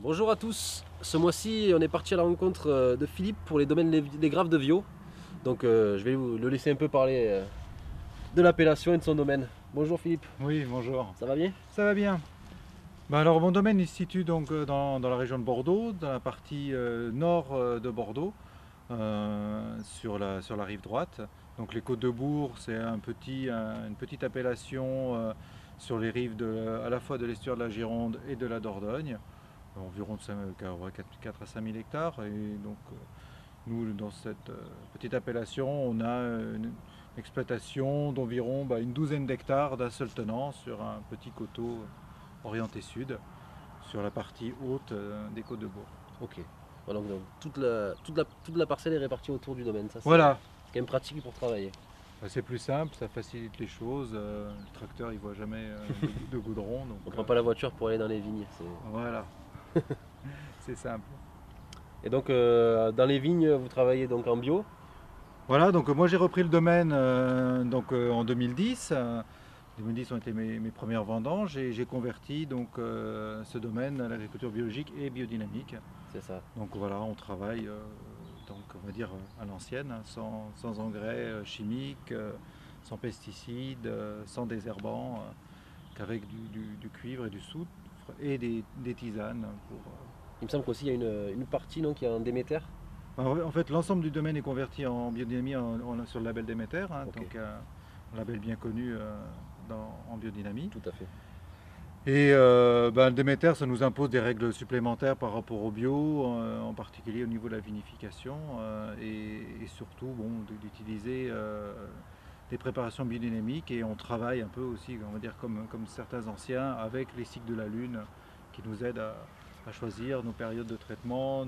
Bonjour à tous, ce mois-ci on est parti à la rencontre de Philippe pour les domaines des Graves de Viau. Donc je vais le laisser un peu parler de l'appellation et de son domaine. Bonjour Philippe, Oui, bonjour. ça va bien? Ça va bien. Alors mon domaine il se situe donc dans la région de Bordeaux, dans la partie nord de Bordeaux, sur la rive droite. Donc les Côtes de Bourg, c'est une petite appellation sur les rives à la fois de l'estuaire de la Gironde et de la Dordogne, environ 4 à 5 000 hectares. Et donc nous, dans cette petite appellation, on a une exploitation d'environ une douzaine d'hectares d'un seul tenant sur un petit coteau orienté sud, sur la partie haute des Côtes de Bourg. Ok. Voilà, donc toute la parcelle est répartie autour du domaine, ça c'est Voilà. quand même pratique pour travailler. C'est plus simple, ça facilite les choses. Le tracteur il voit jamais de goudron. Donc, On prend pas la voiture pour aller dans les vignes. voilà, c'est simple. Et donc dans les vignes vous travaillez donc en bio? Voilà, donc moi j'ai repris le domaine en 2010. 2010 ont été mes premières vendanges et j'ai converti ce domaine à l'agriculture biologique et biodynamique. C'est ça. Donc voilà, on travaille on va dire à l'ancienne, hein, sans engrais chimiques, sans pesticides, sans désherbants, qu'avec du cuivre et du soufre et des tisanes Il me semble qu'aussi il y a une partie non, qui est en Déméter. En fait, l'ensemble du domaine est converti en biodynamie sur le label Déméter, hein, Ok. donc un label bien connu en biodynamie. Tout à fait. Et le Déméter, ça nous impose des règles supplémentaires par rapport au bio, en particulier au niveau de la vinification, et surtout d'utiliser des préparations biodynamiques. Et on travaille un peu aussi, on va dire comme certains anciens, avec les cycles de la Lune qui nous aident à choisir nos périodes de traitement,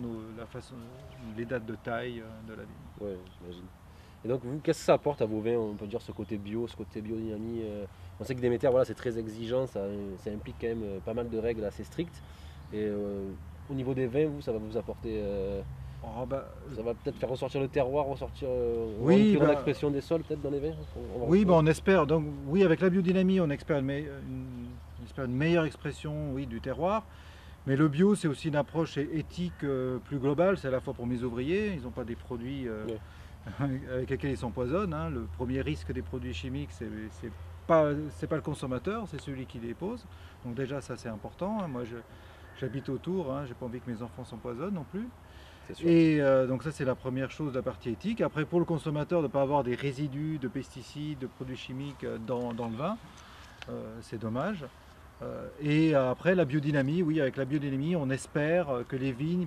les dates de taille de la vigne. Ouais, j'imagine. Et donc, vous, qu'est-ce que ça apporte à vos vins, on peut dire, ce côté bio, ce côté biodynamie On sait que Déméter, voilà, c'est très exigeant, ça implique quand même pas mal de règles assez strictes. Et au niveau des vins, vous, ça va vous apporter. Oh, bah, Ça va peut-être faire ressortir le terroir, ressortir. Avoir une oui, plus grande expression des sols, peut-être, dans les vins on va oui, retrouver. on espère. Donc, oui, avec la biodynamie, on espère on espère une meilleure expression, oui, du terroir. Mais le bio, c'est aussi une approche éthique plus globale. C'est à la fois pour mes ouvriers, ils n'ont pas des produits Ouais, avec lesquels ils s'empoisonnent, hein. Le premier risque des produits chimiques, c'est pas le consommateur, c'est celui qui les pose. Donc déjà, ça c'est important, hein. Moi, j'habite autour, hein. J'ai pas envie que mes enfants s'empoisonnent non plus. c'est sûr. Et donc ça, c'est la première chose, la partie éthique. Après, pour le consommateur, de ne pas avoir des résidus de pesticides, de produits chimiques dans le vin, c'est dommage. Et après, la biodynamie, oui, avec la biodynamie, on espère que les vignes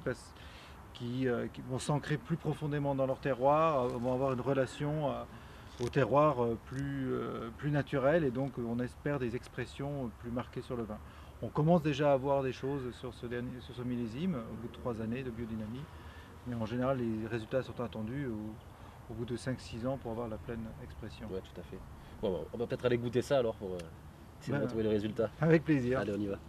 qui vont s'ancrer plus profondément dans leur terroir, vont avoir une relation au terroir plus naturelle, et donc on espère des expressions plus marquées sur le vin. On commence déjà à voir des choses sur ce millésime au bout de 3 années de biodynamie, mais en général les résultats sont attendus au bout de 5-6 ans pour avoir la pleine expression. Ouais, tout à fait. Bon, on va peut-être aller goûter ça alors pour essayer de Ben, retrouver le résultat. avec plaisir. Allez, on y va.